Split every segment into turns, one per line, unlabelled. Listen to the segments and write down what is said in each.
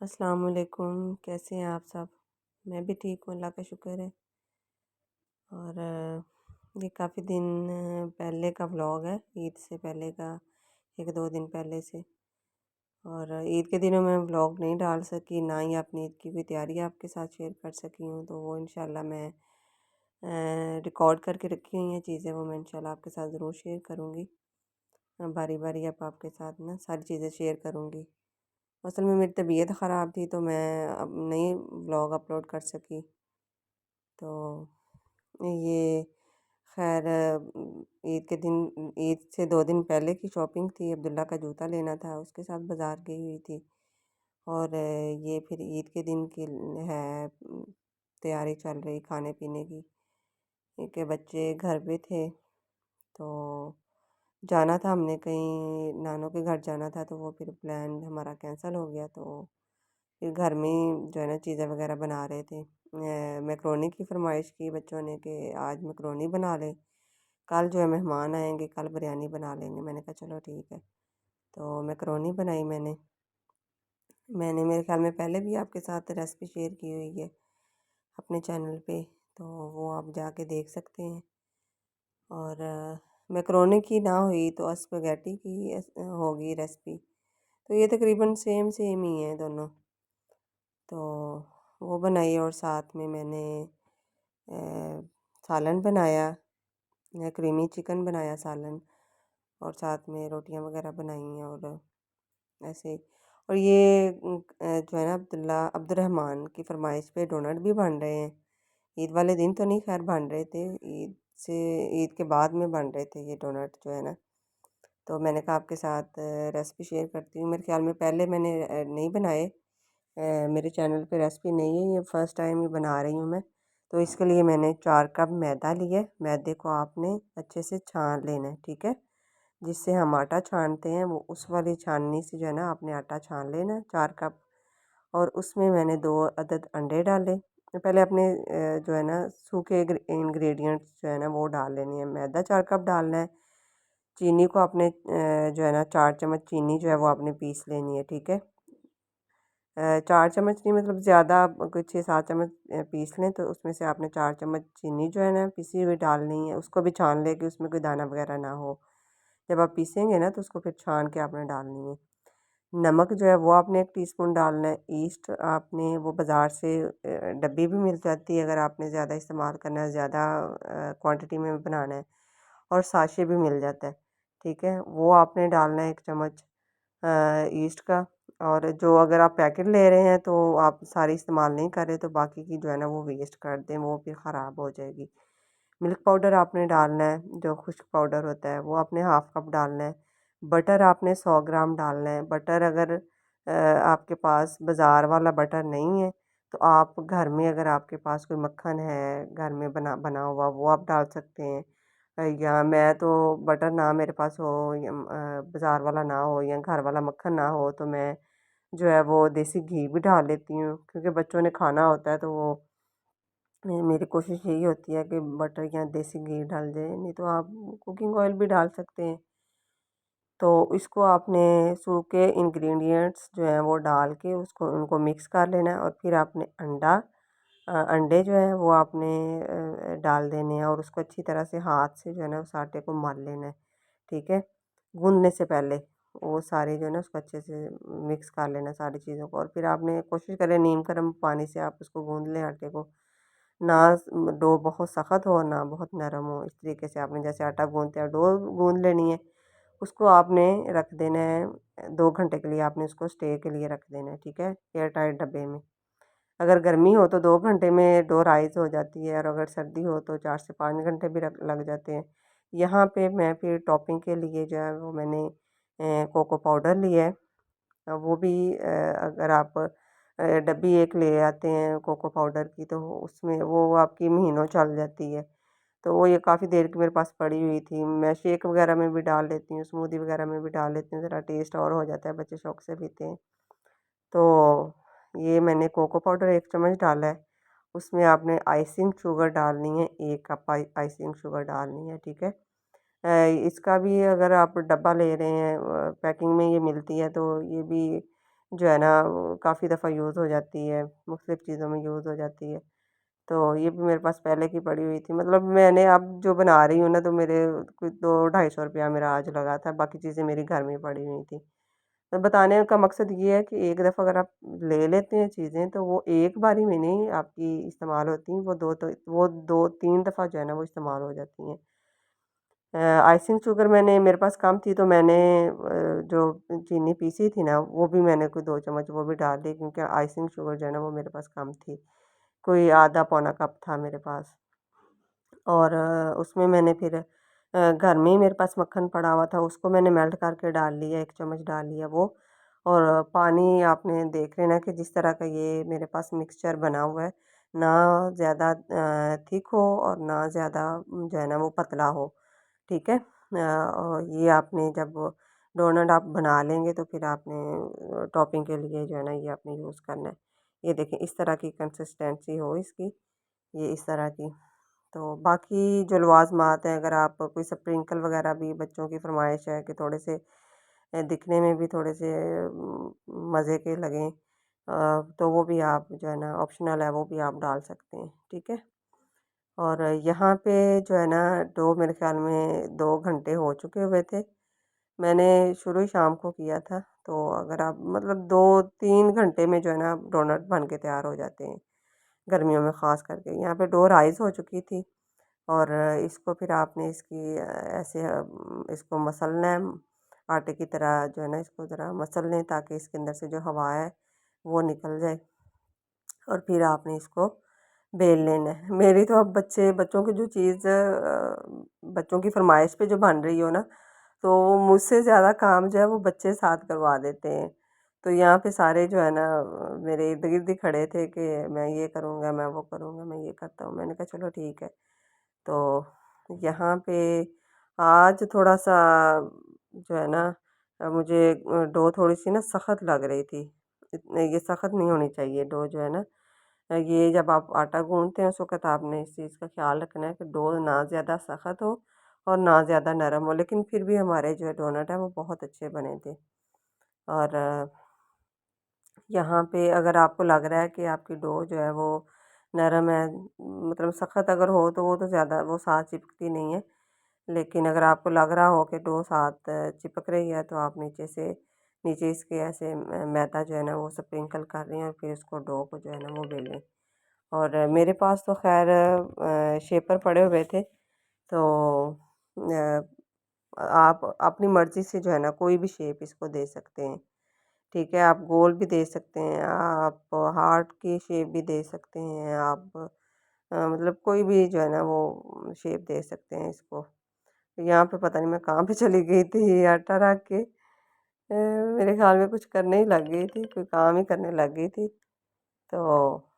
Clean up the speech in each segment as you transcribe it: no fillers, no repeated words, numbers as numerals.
अस्सलाम वालेकुम। कैसे हैं आप सब? मैं भी ठीक हूँ, अल्लाह का शुक्र है। और ये काफ़ी दिन पहले का व्लॉग है, ईद से पहले का, 1-2 दिन पहले से। और ईद के दिनों में व्लॉग नहीं डाल सकी, ना ही अपनी ईद की कोई तैयारी आपके साथ शेयर कर सकी हूँ। तो वो इंशाल्लाह मैं रिकॉर्ड करके रखी हुई हैं चीज़ें, वो मैं इंशाल्लाह आपके साथ ज़रूर शेयर करूँगी। बारी बारी अब आपके साथ ना सारी चीज़ें शेयर करूँगी। असल में मेरी तबीयत ख़राब थी, तो मैं अब नहीं व्लॉग अपलोड कर सकी। तो ये खैर ईद के दिन, ईद से 2 दिन पहले की शॉपिंग थी। अब्दुल्ला का जूता लेना था, उसके साथ बाज़ार गई हुई थी। और ये फिर ईद के दिन की है, तैयारी चल रही खाने पीने की, क्योंकि बच्चे घर पे थे। तो जाना था हमने कहीं, नानों के घर जाना था, तो वो फिर प्लान हमारा कैंसिल हो गया। तो फिर घर में ही जो है ना चीज़ें वगैरह बना रहे थे। मैक्रोनी की फरमाइश की बच्चों ने कि आज मैक्रोनी बना ले, कल जो है मेहमान आएंगे, कल बिरयानी बना लेंगे। मैंने कहा चलो ठीक है। तो मैक्रोनी बनाई मैंने। मेरे ख्याल में पहले भी आपके साथ रेसिपी शेयर की हुई है अपने चैनल पे, तो वो आप जाके देख सकते हैं। और मैक्रोनी की ना हुई तो स्पगेटी की होगी रेसिपी। तो ये तकरीबन सेम सेम ही है दोनों। तो वो बनाई, और साथ में मैंने अ, सालन बनाया, क्रीमी चिकन बनाया सालन, और साथ में रोटियां वगैरह बनाई। और ऐसे ही। और ये जो है ना अब्दुलरहमान की फरमाइश पे डोनट भी बन रहे हैं। ईद वाले दिन तो नहीं खैर बन रहे थे, से ईद के बाद में बन रहे थे ये डोनट जो है ना। तो मैंने कहा आपके साथ रेसिपी शेयर करती हूँ। मेरे ख्याल में पहले मैंने नहीं बनाए। मेरे चैनल पे रेसिपी नहीं है, ये फ़र्स्ट टाइम ही बना रही हूँ मैं। तो इसके लिए मैंने 4 कप मैदा लिया। मैदे को आपने अच्छे से छान लेना है, ठीक है। जिससे हम आटा छानते हैं, वो उस वाली छाननी से जो है ना आपने आटा छान लेना 4 कप। और उसमें मैंने 2 अदद अंडे डाले। पहले अपने जो है ना सूखे इंग्रेडिएंट्स जो है ना वो डाल लेने हैं। मैदा 4 कप डालना है। चीनी को आपने जो है ना 4 चम्मच चीनी जो है वो आपने पीस लेनी है, ठीक है। 4 चम्मच नहीं, मतलब ज़्यादा कोई 6-7 चम्मच पीस लें, तो उसमें से आपने 4 चम्मच चीनी जो है ना पिसी हुई डालनी है। उसको भी छान ले कि उसमें कोई दाना वगैरह ना हो। जब आप पीसेंगे ना तो उसको फिर छान के आपने डालनी है। नमक जो है वो आपने 1 टीस्पून डालना है। ईस्ट आपने वो बाज़ार से डब्बी भी मिल जाती है, अगर आपने ज़्यादा इस्तेमाल करना है, ज़्यादा क्वांटिटी में बनाना है। और साशे भी मिल जाता है, ठीक है। वो आपने डालना है 1 चम्मच ईस्ट का। और जो अगर आप पैकेट ले रहे हैं तो आप सारी इस्तेमाल नहीं कर रहे, तो बाकी की जो है ना वो वेस्ट कर दें, वो फिर ख़राब हो जाएगी। मिल्क पाउडर आपने डालना है, जो खुश्क पाउडर होता है वो आपने 1/2 कप डालना है। बटर आपने 100 ग्राम डालना है। बटर अगर आपके पास बाज़ार वाला बटर नहीं है, तो आप घर में, अगर आपके पास कोई मक्खन है घर में बना बना हुआ, वो आप डाल सकते हैं। या मैं तो बटर ना मेरे पास हो, या बाज़ार वाला ना हो, या घर वाला मक्खन ना हो, तो मैं जो है वो देसी घी भी डाल लेती हूँ, क्योंकि बच्चों ने खाना होता है। तो वो मेरी कोशिश यही होती है कि बटर या देसी घी डाल जाए, नहीं तो आप कुकिंग ऑयल भी डाल सकते हैं। तो इसको आपने सूखे इंग्रेडिएंट्स जो हैं वो डाल के उसको उनको मिक्स कर लेना है। और फिर आपने अंडे जो है वो आपने डाल देने हैं, और उसको अच्छी तरह से हाथ से जो है ना उस आटे को मल लेना है, ठीक है। गूंदने से पहले वो सारे जो है ना उसको अच्छे से मिक्स कर लेना सारी चीज़ों को। और फिर आपने कोशिश करें नीम गर्म पानी से आप उसको गूंद लें आटे को। ना डो बहुत सख्त हो ना बहुत नरम हो, इस तरीके से आपने जैसे आटा गूंदते हैं डो गूंद लेनी है। उसको आपने रख देना है 2 घंटे के लिए, आपने उसको स्टे के लिए रख देना है, ठीक है, एयर टाइट डब्बे में। अगर गर्मी हो तो 2 घंटे में डो राइस हो जाती है, और अगर सर्दी हो तो 4 से 5 घंटे भी लग जाते हैं। यहाँ पे मैं फिर टॉपिंग के लिए जो है वो मैंने कोको पाउडर लिया है। वो भी अगर आप डब्बी एक ले आते हैं कोको पाउडर की, तो उसमें वो आपकी महीनों चल जाती है। तो वो ये काफ़ी देर की मेरे पास पड़ी हुई थी। मैं शेक वगैरह में भी डाल लेती हूँ, स्मूदी वगैरह में भी डाल लेती हूँ, ज़रा टेस्ट और हो जाता है, बच्चे शौक से पीते हैं। तो ये मैंने कोको पाउडर 1 चम्मच डाला है। उसमें आपने आइसिंग शुगर डालनी है, 1 कप आइसिंग शुगर डालनी है, ठीक है। इसका भी अगर आप डब्बा ले रहे हैं, पैकिंग में ये मिलती है, तो ये भी जो है ना काफ़ी दफ़ा यूज़ हो जाती है, मुख्तलिफ़ चीज़ों में यूज़ हो जाती है। तो ये भी मेरे पास पहले की पड़ी हुई थी, मतलब मैंने अब जो बना रही हूँ ना, तो मेरे कोई 2-250 रुपया मेरा आज लगा था, बाकी चीज़ें मेरी घर में ही पड़ी हुई थी। तो बताने का मकसद ये है कि एक दफ़ा अगर आप ले लेते हैं चीज़ें, तो वो एक बारी में नहीं आपकी इस्तेमाल होती, वो 2-3 दफ़ा जो है ना वो इस्तेमाल हो जाती हैं। आइसिंग शुगर मैंने मेरे पास कम थी, तो मैंने जो चीनी पीसी थी ना, वो भी मैंने कोई 2 चम्मच वो भी डाल दी, क्योंकि आइसिंग शुगर जो है ना वो मेरे पास कम थी। कोई आधा पौना कप था मेरे पास। और उसमें मैंने फिर घर में ही मेरे पास मक्खन पड़ा हुआ था, उसको मैंने मेल्ट करके डाल लिया, 1 चम्मच डाल लिया वो। और पानी आपने देख लेना कि जिस तरह का ये मेरे पास मिक्सचर बना हुआ है, ना ज़्यादा थिक हो और ना ज़्यादा जो है ना वो पतला हो, ठीक है? और ये आपने जब डोनट आप बना लेंगे, तो फिर आपने टॉपिंग के लिए जो है ना ये आपने यूज़ करना है। ये देखें, इस तरह की कंसिस्टेंसी हो इसकी, ये इस तरह की। तो बाकी जो लवाज़मात हैं, अगर आप कोई स्प्रिंकल वगैरह भी, बच्चों की फ़रमाइश है कि थोड़े से दिखने में भी थोड़े से मज़े के लगें, तो वो भी आप जो है ना ऑप्शनल है, वो भी आप डाल सकते हैं, ठीक है? और यहाँ पे जो है ना डो मेरे ख़्याल में 2 घंटे हो चुके हुए थे। मैंने शुरू ही शाम को किया था, तो अगर आप मतलब 2-3 घंटे में जो है ना डोनट बन के तैयार हो जाते हैं, गर्मियों में ख़ास करके। यहाँ पे डो राइज़ हो चुकी थी। और इसको फिर आपने ऐसे इसको मसलना है, आटे की तरह जो है ना इसको ज़रा मसल लें, ताकि इसके अंदर से जो हवा है वो निकल जाए। और फिर आपने इसको बेल लेना है। मेरी तो अब बच्चों की जो चीज़ बच्चों की फ़रमाइश पे जो बन रही हो ना, तो मुझसे ज़्यादा काम जो है वो बच्चे साथ करवा देते हैं। तो यहाँ पे सारे जो है ना मेरे इर्द-गिर्द ही खड़े थे कि मैं ये करूँगा, मैं वो करूँगा, मैं ये करता हूँ। मैंने कहा चलो ठीक है। तो यहाँ पे आज थोड़ा-सा जो है ना मुझे डो थोड़ी-सी ना सख़्त लग रही थी। इतने ये सख़्त नहीं होनी चाहिए डो जो है ना। ये जब आप आटा गूँथते हैं, उस वक़्त आपने इस चीज़ का ख़्याल रखना है कि डो ना ज़्यादा सख़्त हो और ना ज़्यादा नरम हो। लेकिन फिर भी हमारे जो डोनट हैं वो बहुत अच्छे बने थे। और यहाँ पे अगर आपको लग रहा है कि आपकी डो जो है वो नरम है, मतलब सख़्त अगर हो, तो वो तो ज़्यादा वो साथ चिपकती नहीं है। लेकिन अगर आपको लग रहा हो कि डो साथ चिपक रही है, तो आप नीचे इसके ऐसे मैदा जो है ना वो स्प्रिंकल कर रही हैं, और फिर उसको डो को जो है ना वो बेलें। और मेरे पास तो ख़ैर शेपर पड़े हुए थे, तो आप अपनी मर्ज़ी से जो है ना कोई भी शेप इसको दे सकते हैं। ठीक है, आप गोल भी दे सकते हैं, आप हार्ट की शेप भी दे सकते हैं, आप मतलब कोई भी जो है ना वो शेप दे सकते हैं इसको। यहाँ पे पता नहीं मैं कहाँ पे चली गई थी आटा रख के, मेरे ख़्याल में कुछ करने ही लग गई थी, कोई काम ही करने लग गई थी। तो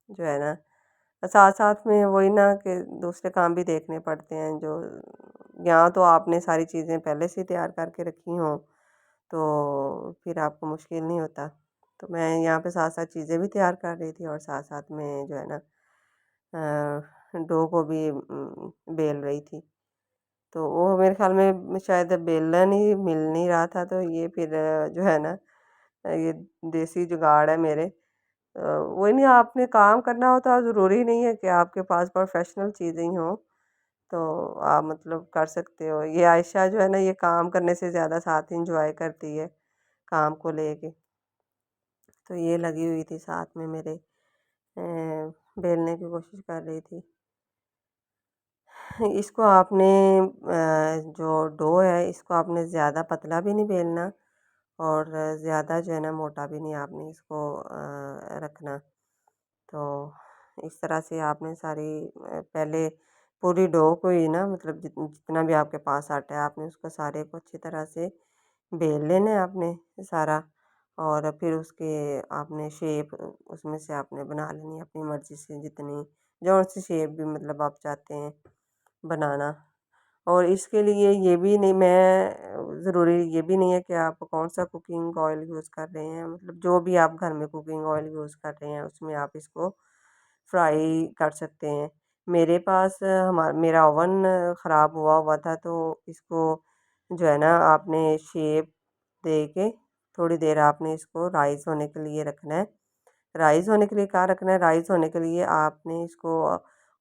जो है ना साथ-साथ में वही ना कि दूसरे काम भी देखने पड़ते हैं, जो यहाँ तो आपने सारी चीज़ें पहले से ही तैयार करके रखी हों, तो फिर आपको मुश्किल नहीं होता। तो मैं यहाँ पे साथ-साथ चीज़ें भी तैयार कर रही थी, और साथ-साथ में जो है ना डो को भी बेल रही थी। तो वो मेरे ख़्याल में शायद बेलन ही मिल नहीं रहा था, तो ये फिर जो है ना ये देसी जुगाड़ है मेरे। वही नहीं, आपने काम करना होता है, ज़रूरी नहीं है कि आपके पास प्रोफ़ेशनल चीज़ें ही हों, तो आप मतलब कर सकते हो। ये आयशा जो है ना, ये काम करने से ज़्यादा साथ एन्जॉय करती है, काम को लेके। तो ये लगी हुई थी साथ में मेरे, बेलने की कोशिश कर रही थी। इसको आपने जो डो है, इसको आपने ज़्यादा पतला भी नहीं बेलना, और ज़्यादा जो है ना मोटा भी नहीं आपने इसको रखना। तो इस तरह से आपने सारी पहले पूरी डो को ही ना, मतलब जितना भी आपके पास आटा है, आपने उसको सारे को अच्छी तरह से बेल लेना है आपने सारा। और फिर उसके आपने शेप उसमें से आपने बना लेनी है अपनी मर्ज़ी से, जितनी जौन-सी शेप भी मतलब आप चाहते हैं बनाना। और इसके लिए ये भी नहीं, मैं ज़रूरी ये भी नहीं है कि आप कौन-सा कुकिंग ऑयल यूज़ कर रहे हैं, मतलब जो भी आप घर में कुकिंग ऑयल यूज़ कर रहे हैं, उसमें आप इसको फ्राई कर सकते हैं। मेरे पास मेरा ओवन ख़राब हुआ हुआ था, तो इसको जो है ना आपने शेप दे के थोड़ी देर आपने इसको राइस होने के लिए रखना है। राइस होने के लिए क्या रखना है, राइस होने के लिए आपने इसको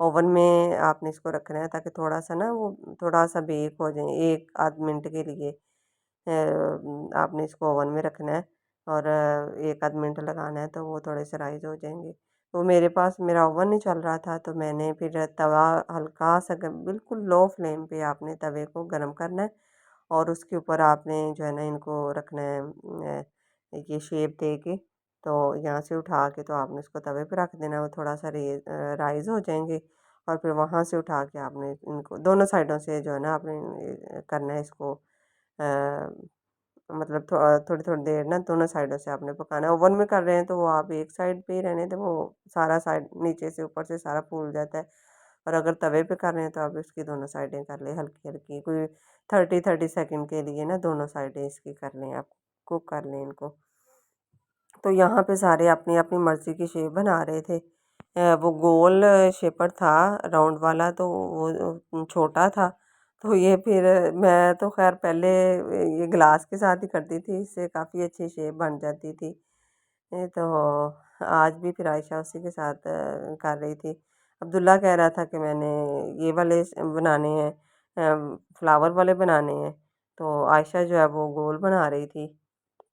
ओवन में आपने इसको रखना है ताकि थोड़ा सा ना वो थोड़ा सा बेक हो जाए, एक आध मिनट के लिए आपने इसको ओवन में रखना है और एक आध मिनट लगाना है तो वो थोड़े से राइस हो जाएंगे। तो मेरे पास मेरा ओवन नहीं चल रहा था तो मैंने फिर तवा हल्का सा बिल्कुल लो फ्लेम पे आपने तवे को गर्म करना है और उसके ऊपर आपने जो है ना इनको रखना है ये शेप दे के। तो यहाँ से उठा के तो आपने इसको तवे पे रख देना है, वो थोड़ा सा राइज़ हो जाएंगे और फिर वहाँ से उठा के आपने इनको दोनों साइडों से जो है ना आपने करना है इसको मतलब थोड़ी थोड़ी देर ना दोनों साइडों से आपने पकाना है। ओवन में कर रहे हैं तो वो आप एक साइड पे ही रहने दें, वो सारा साइड नीचे से ऊपर से सारा फूल जाता है। और अगर तवे पे कर रहे हैं तो आप इसकी दोनों साइडें कर लें हल्की हल्की, कोई 30-30 सेकंड के लिए ना दोनों साइडें इसकी कर लें, आप कुक कर लें इनको। तो यहाँ पे सारे अपनी अपनी मर्ज़ी की शेप बना रहे थे। वो गोल शेपर था राउंड वाला, तो वो छोटा था। तो ये फिर मैं तो ख़ैर पहले ये ग्लास के साथ ही करती थी, इससे काफ़ी अच्छी शेप बन जाती थी। तो आज भी फिर आयशा उसी के साथ कर रही थी। अब्दुल्ला कह रहा था कि मैंने ये वाले बनाने हैं, फ्लावर वाले बनाने हैं। तो आयशा जो है वो गोल बना रही थी।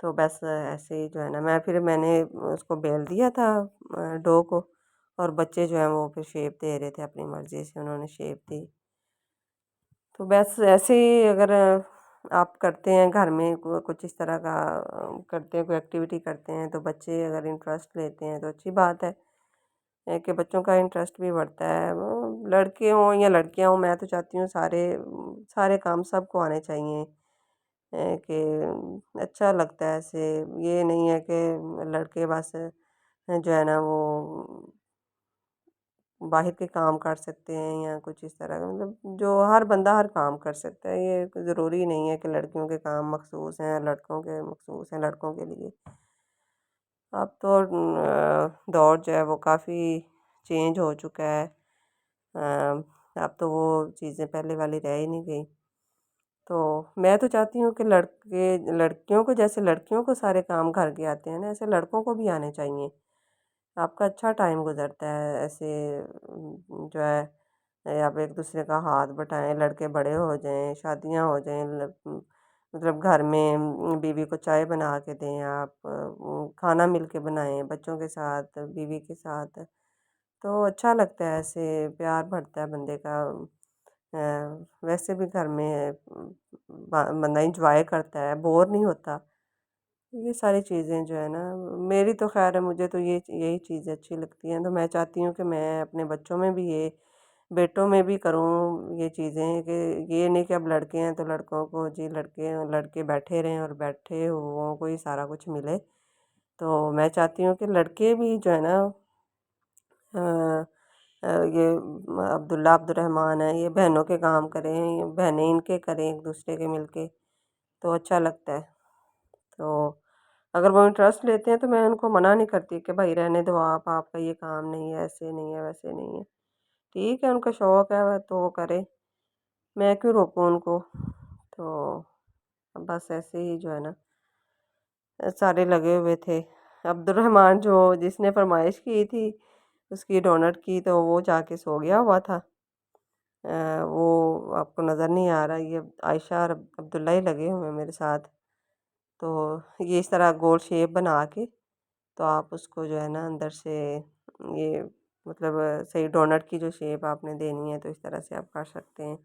तो बस ऐसे ही जो है ना मैंने उसको बेल दिया था डो को, और बच्चे जो हैं वो फिर शेप दे रहे थे, अपनी मर्ज़ी से उन्होंने शेप दी। तो बस ऐसे ही अगर आप करते हैं घर में कुछ इस तरह का करते हैं, कोई एक्टिविटी करते हैं तो बच्चे अगर इंटरेस्ट लेते हैं तो अच्छी बात है। कि बच्चों का इंटरेस्ट भी बढ़ता है, वो लड़के हों या लड़कियां हों, मैं तो चाहती हूँ सारे सारे काम सबको आने चाहिए। कि अच्छा लगता है ऐसे, ये नहीं है कि लड़के बस जो है ना वो बाहर के काम कर सकते हैं या कुछ इस तरह का, मतलब जो हर बंदा हर काम कर सकता है, ये ज़रूरी नहीं है कि लड़कियों के काम मखसूस हैं लड़कों के मखसूस हैं लड़कों के लिए। अब तो दौर जो है वो काफ़ी चेंज हो चुका है। अब तो वो चीज़ें पहले वाली रह ही नहीं गई। तो मैं तो चाहती हूँ कि लड़के लड़कियों को जैसे लड़कियों को सारे काम घर के आते हैं ना, ऐसे लड़कों को भी आने चाहिए। आपका अच्छा टाइम गुजरता है ऐसे जो है आप एक दूसरे का हाथ बटाएं, लड़के बड़े हो जाएं, शादियां हो जाएं, मतलब घर में बीवी को चाय बना के दें आप, खाना मिल के बनाएं बच्चों के साथ बीवी के साथ। तो अच्छा लगता है, ऐसे प्यार बढ़ता है बंदे का। वैसे भी घर में बंदा इंजॉय करता है, बोर नहीं होता। ये सारी चीज़ें जो है ना, मेरी तो ख़ैर है, मुझे तो ये यही चीज़ें अच्छी लगती हैं। तो मैं चाहती हूँ कि मैं अपने बच्चों में भी ये बेटों में भी करूँ ये चीज़ें, कि ये नहीं कि अब लड़के हैं तो लड़कों को जी लड़के लड़के बैठे रहें और बैठे हुओं को ही सारा कुछ मिले। तो मैं चाहती हूँ कि लड़के भी जो है ना अ, ये अब्दुल्ला अब्दुलरहमान है, ये बहनों के काम करें, ये बहनें इनके करें एक दूसरे के मिलके, तो अच्छा लगता है। तो अगर वो इंटरेस्ट लेते हैं तो मैं उनको मना नहीं करती कि भाई रहने दो, आप आपका ये काम नहीं है, ऐसे नहीं है वैसे नहीं है। ठीक है, उनका शौक है वह तो वो करें, मैं क्यों रोकूं उनको। तो बस ऐसे ही जो है ना सारे लगे हुए थे। अब्दुलरहमान जो जिसने फरमाइश की थी उसकी डोनट की, तो वो जाके सो गया हुआ था। वो आपको नज़र नहीं आ रहा, ये आयशा और अब्दुल्ला ही लगे हुए हैं मेरे साथ। तो ये इस तरह गोल शेप बना के तो आप उसको जो है ना अंदर से ये मतलब सही डोनट की जो शेप आपने देनी है तो इस तरह से आप कर सकते हैं।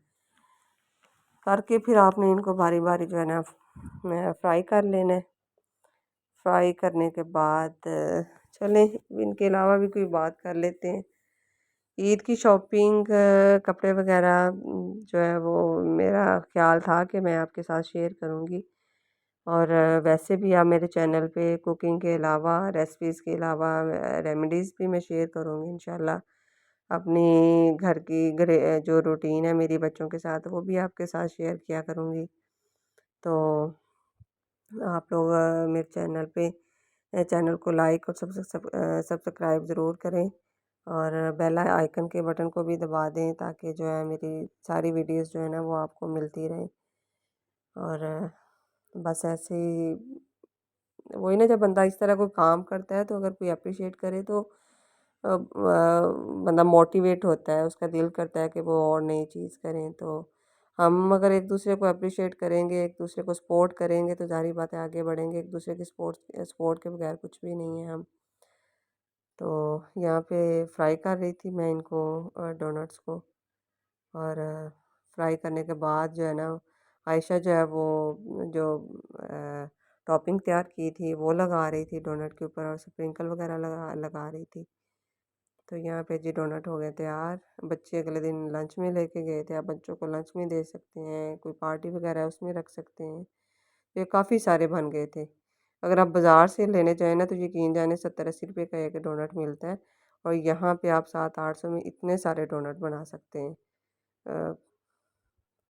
करके फिर आपने इनको बारी बारी जो है ना फ्राई कर लेना है। फ्राई करने के बाद चलें इनके अलावा भी कोई बात कर लेते हैं। ईद की शॉपिंग कपड़े वगैरह जो है वो मेरा ख्याल था कि मैं आपके साथ शेयर करूँगी। और वैसे भी आप मेरे चैनल पे कुकिंग के अलावा रेसिपीज़ के अलावा रेमेडीज़ भी मैं शेयर करूँगी इंशाल्लाह। अपनी घर की जो रूटीन है मेरी बच्चों के साथ वो भी आपके साथ शेयर किया करूँगी। तो आप लोग मेरे चैनल पे चैनल को लाइक और सब्सक्राइब ज़रूर करें और बेल आइकन के बटन को भी दबा दें ताकि जो है मेरी सारी वीडियोस जो है ना वो आपको मिलती रहें। और बस ऐसे ही वही ना, जब बंदा इस तरह कोई काम करता है तो अगर कोई अप्रिशिएट करे तो बंदा मोटिवेट होता है, उसका दिल करता है कि वो और नई चीज़ करें। तो हम अगर एक दूसरे को अप्रिशिएट करेंगे, एक दूसरे को सपोर्ट करेंगे तो ज़ाहिर बात है आगे बढ़ेंगे। एक दूसरे की सपोर्ट के बगैर कुछ भी नहीं है हम। तो यहाँ पे फ्राई कर रही थी मैं इनको, डोनट्स को। और फ्राई करने के बाद जो है ना, आयशा जो है वो जो टॉपिंग तैयार की थी वो लगा रही थी डोनट के ऊपर, और स्प्रिंकल वगैरह लगा लगा रही थी। तो यहाँ पे जी डोनट हो गए तैयार। बच्चे अगले दिन लंच में लेके गए थे, आप बच्चों को लंच में दे सकते हैं, कोई पार्टी वगैरह है उसमें रख सकते हैं। ये काफ़ी सारे बन गए थे। अगर आप बाज़ार से लेने जाएँ ना तो यकीन जाने 70-80 रुपए का एक डोनट मिलता है, और यहाँ पे आप 700-800 में इतने सारे डोनट बना सकते हैं।